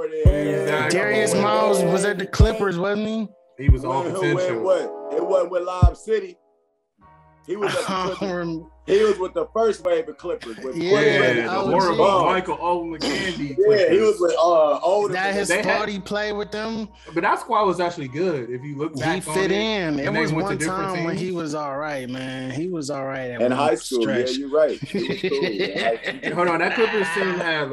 Exactly. Darius Miles was at the Clippers, wasn't he? He was all potential. What? It wasn't with Lob City. He was at the Clippers. He was with the first wave of Clippers. With the horrible Michael Oladipo. Yeah, he was with older. That his squad he played with them. But that squad was actually good. If you look back, he fit in. It was one time when he was all right, man. He was all right in high school. Stretch. Yeah, you're right. He was cool. Hold on, that Clippers team had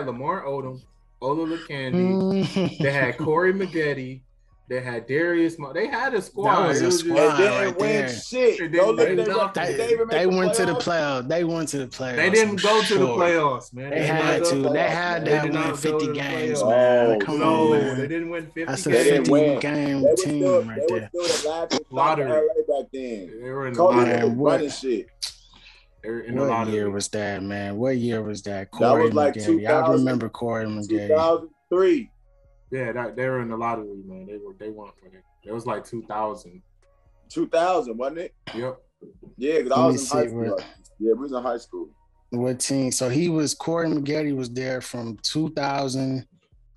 Lamar Odom, Ola Candy. They had Corey Maggette. They had Darius. They had a squad. That was a squad right there. Shit. They went to the playoffs. They went to the playoffs. They didn't go to the playoffs, man. They had to. They had to win 50 games, man. Come on, man. They didn't win 50 games. That's a 50-game team right there. They were still the lottery back then. They were in the lottery. Shit. What year was that, man? What year was that? That was like 2000. I remember Corey Maggette. 2003. Yeah, they were in the lottery, man. They won for it. It was like 2000. 2000, wasn't it? Yep. Yeah, because I was in high school. Yeah, we was in high school. What team? So Corey Maggette was there from 2000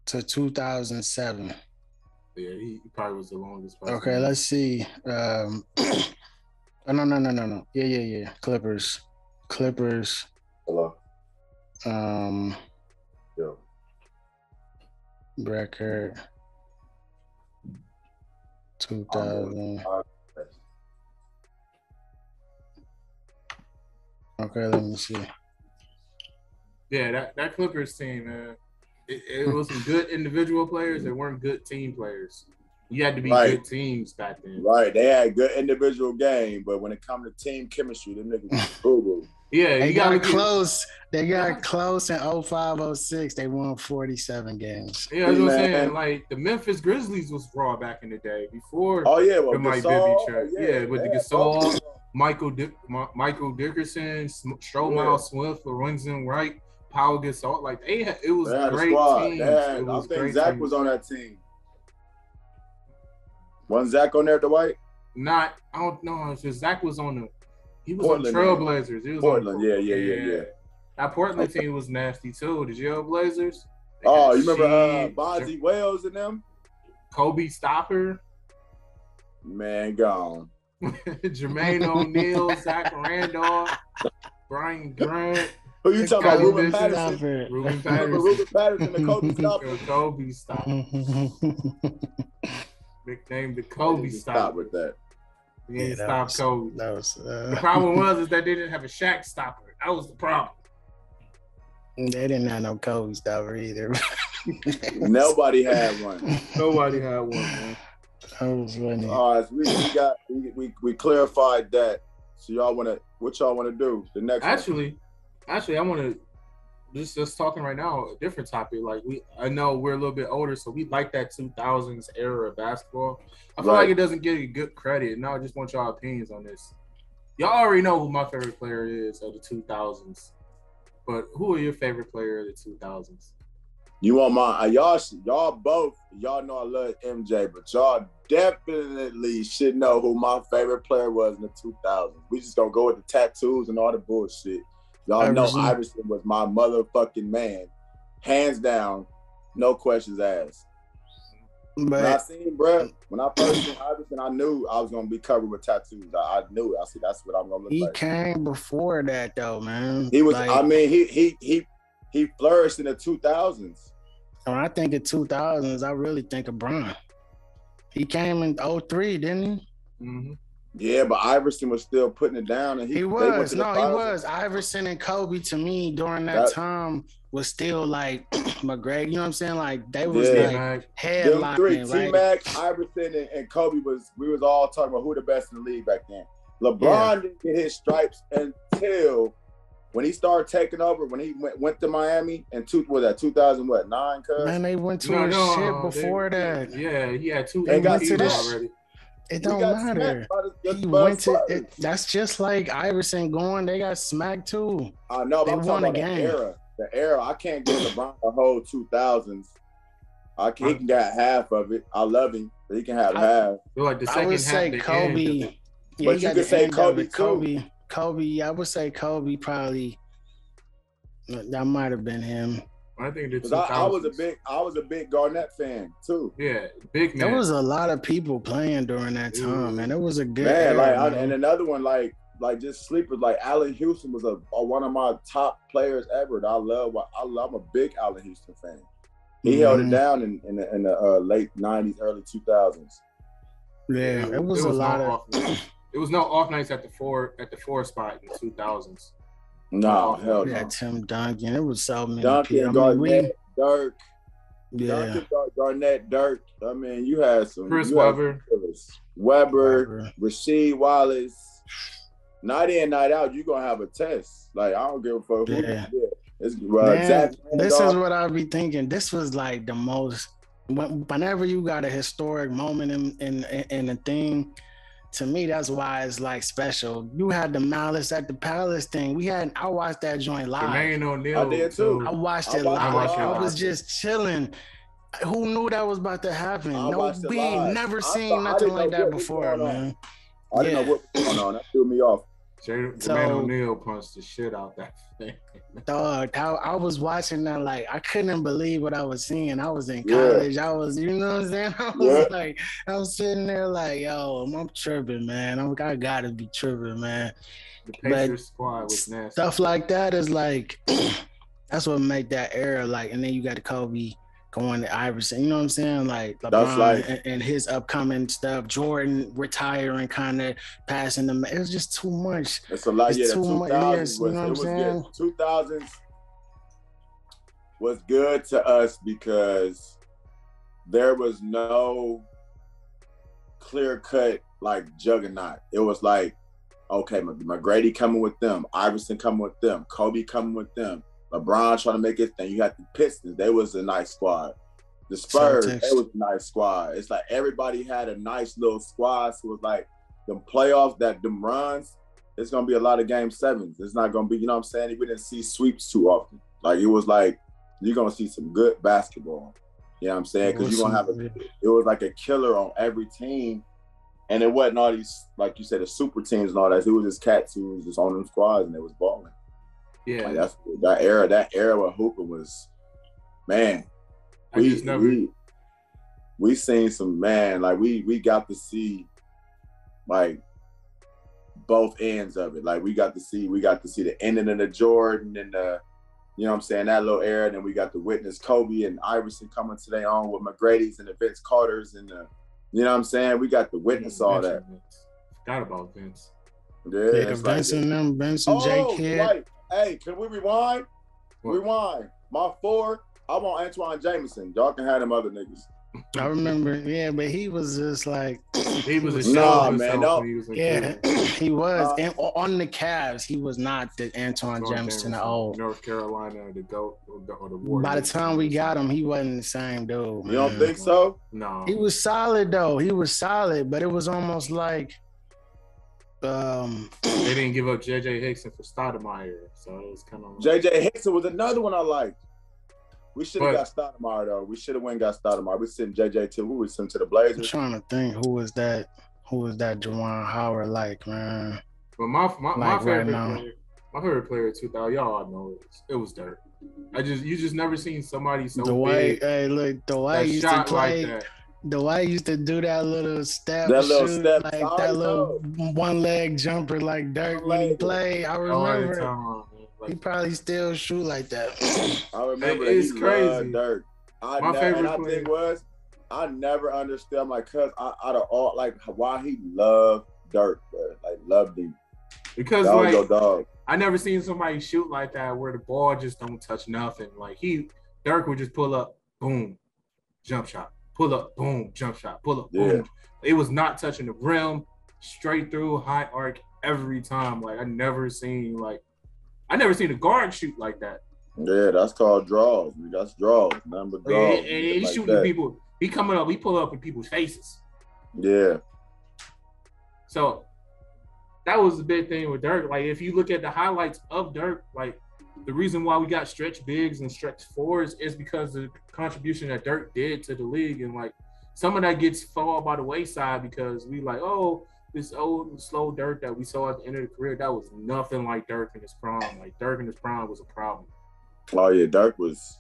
to 2007. Yeah, he probably was the longest person. Okay, let's see. No. Yeah. Clippers. Hello. Yo. Record 2000. Okay, let me see. Yeah, that Clippers team, man. It was some good individual players. They weren't good team players. You had to be good teams back then. Right. They had good individual game, but when it comes to team chemistry, them niggas was boo-boo. Yeah, they got close. They got close in 05-06. They won 47 games. Yeah, that's what I'm saying. Like the Memphis Grizzlies was raw back in the day before. Oh yeah, with Mike Bibby trade. Yeah, with the Gasol, Michael Dickerson, Stromile, Swift, Lorenzen Wright, Paul Gasol. Like it was great teams. I think Zach was on that team. Wasn't Zach on there, Dwight? I don't know. It's just Zach was on the. He was Portland, on Trailblazers. He was Portland, yeah. That Portland team was nasty too. The Trailblazers. Oh, you remember Bonzi Wells and them? Kobe Stopper. Man, gone. Jermaine O'Neal, Zach Randolph, Brian Grant. Who you talking about? Ruben Patterson. Ruben Patterson. Ruben Patterson and Kobe Stopper. Kobe Stopper. Nicknamed the Kobe Stopper. Stop with that. He didn't stop Kobe. The problem was that they didn't have a Shaq stopper. That was the problem. They didn't have no Kobe stopper either. Nobody had one. Nobody had one, man. That was funny. All right, we clarified that. So what y'all wanna do? The next Actually, I wanna just talking right now, a different topic. Like I know we're a little bit older, so we like that 2000s era of basketball. I feel like it doesn't get you good credit. And I just want y'all opinions on this. Y'all already know who my favorite player is of the 2000s, but who are your favorite player of the 2000s? You want my y'all both know I love MJ, but y'all definitely should know who my favorite player was in the 2000s. We just gonna go with the tattoos and all the bullshit. Y'all know Iverson was my motherfucking man. Hands down, no questions asked. But when I first seen Iverson, I knew I was going to be covered with tattoos. I knew it. I said, that's what I'm going to look like. He came before that, though, man. He was, he flourished in the 2000s. When I think of 2000s, I really think of Bron. He came in 03, didn't he? Mm-hmm. Yeah, but Iverson was still putting it down. And he was. Iverson and Kobe, to me, during that time, was still like McGregor. You know what I'm saying? Like, they was like headlining. T-Mac, Iverson, and Kobe we was all talking about who the best in the league back then. LeBron didn't get his stripes until when he started taking over, when he went to Miami in 2009, cuz? Man, they went to shit before that. Yeah, he had two MVPs already. It don't matter. He went to it. That's just like Iverson going. They got smacked too. I know. They won a game. The era. I can't give LeBron the whole 2000s. He can get half of it. I love him, but he can have half. Like the second I would say Kobe. Yeah, but you could say Kobe too. Kobe. I would say Kobe probably. That might have been him. I think the 2000s. I was a big Garnett fan too. Yeah, big man. There was a lot of people playing during that time, man. It was a good era, and another one like just sleepers like Allen Houston was one of my top players ever. That I love. I'm a big Allen Houston fan. He held it down in the late '90s, early 2000s. Yeah, it was a lot of. It was no off nights at the four spot in the 2000s. No, hell no. Yeah, Tim Duncan. It was so many people. Garnett, Dirk. Yeah. Duncan, Garnett, Dirk. I mean, you had some. Chris Webber. Weber, Rasheed Wallace. Night in, night out, you're going to have a test. Like, I don't give a fuck who you did. This is what I be thinking. This was like the most. Whenever you got a historic moment in a thing, to me, that's why it's like special. You had the Malice at the Palace thing. I watched that joint live. Jermaine O'Neal. I did too. I watched it live. I was just chilling. Who knew that was about to happen? We ain't never seen nothing like that before, man. I didn't know what was going on. That threw me off. Jermaine O'Neal punched the shit out that thing. Dog, I was watching that like I couldn't believe what I was seeing. I was in college. I was, you know what I'm saying? I was like, I was sitting there like, yo, I'm tripping, man. I gotta be tripping, man. The Pacers squad was nasty. Stuff like that is like, that's what make that era like. And then you got Kobe going to Iverson, you know what I'm saying? Like LeBron and his upcoming stuff, Jordan retiring, kind of passing them. It was just too much. It's a lot. It's the 2000s was good. 2000s was good to us because there was no clear-cut like juggernaut. It was like, okay, McGrady coming with them, Iverson coming with them, Kobe coming with them. LeBron trying to make his thing. You had the Pistons. They was a nice squad. The Spurs, they was a nice squad. It's like everybody had a nice little squad. So it was like them playoffs, them runs, it's going to be a lot of game sevens. It's not going to be, you know what I'm saying? We didn't see sweeps too often. Like it was like, you're going to see some good basketball. You know what I'm saying? Because you're going to have it was like a killer on every team. And it wasn't all these, like you said, the super teams and all that. It was just cats who was just on them squads and they was balling. Yeah, like that era with hooping was, man. We seen some, man. Like we got to see like both ends of it. Like we got to see the ending of the Jordan and the, you know what I'm saying, that little era. And then we got to witness Kobe and Iverson coming to their own with McGrady's and the Vince Carters and the, you know what I'm saying. We got to witness all that. Forgot about Vince. Yeah, Vince and them, Vince and J Kidd. Right. Hey, can we rewind? What? Rewind. My 4, I want Antoine Jameson. Y'all can have them other niggas. I remember, but he was just like he was a show. Man, no. He was. And on the Cavs, he was not the Antoine Jameson of old. North Carolina, the GOAT or the Warriors. By the time we got him, he wasn't the same dude. You don't think so? No. He was solid though. He was solid, but it was almost like they didn't give up JJ Hickson for Stoudemire, so it was kind of JJ Hickson was another one I liked. We should have got Stoudemire though. We should have went and got Stoudemire. We sent JJ to who? We sent to the Blazers. I'm trying to think who was that Juwan Howard like, man. But my favorite player 2000, y'all know it was Dirk. You just never seen somebody so big. Hey, look, Dwight used to play. Like that. Dwight used to do that little step, that little shoot, step, like that little one leg jumper like Dirk when he played. I remember. He probably still shoot like that. I remember it's crazy. Dirk. My favorite thing was I never understood. I'm like, cuz out of all, like why he loved Dirk, bro. Like loved him. Because like your dog. I never seen somebody shoot like that where the ball just don't touch nothing. Like Dirk would just pull up, boom, jump shot. Pull up, boom, jump shot. Pull up, boom. It was not touching the rim, straight through, high arc every time. Like I never seen a guard shoot like that. Yeah, that's called draws. That's draws. Number draws. And he's shooting people. He coming up. He pull up in people's faces. Yeah. So that was the big thing with Dirk. Like if you look at the highlights of Dirk, like the reason why we got stretch bigs and stretch fours is because of the contribution that Dirk did to the league. And like some of that gets fall by the wayside because we like, oh, this old and slow Dirk that we saw at the end of the career, that was nothing like Dirk in his prime. Like Dirk in his prime was a problem. Oh yeah, Dirk was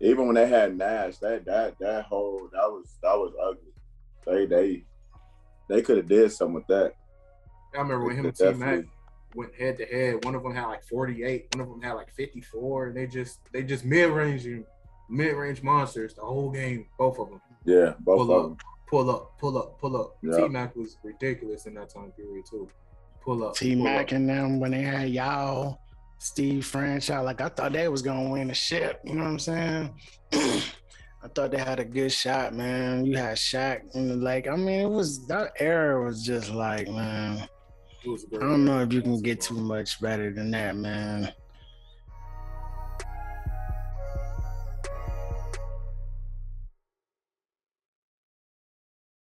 Even when they had Nash, that was ugly. They could have did something with that. I remember when him and T-Mac went head to head. One of them had like 48, one of them had like 54, and they just mid-range monsters the whole game, both of them. Yeah, both of them. Pull up. Yeah. T-Mac was ridiculous in that time period too. Pull up. T-Mac and them when they had y'all, Steve Franchise, like I thought they was gonna win the ship. You know what I'm saying? I thought they had a good shot, man. You had Shaq, and like I mean, that era was just like, man. I don't know if you can get too much better than that, man.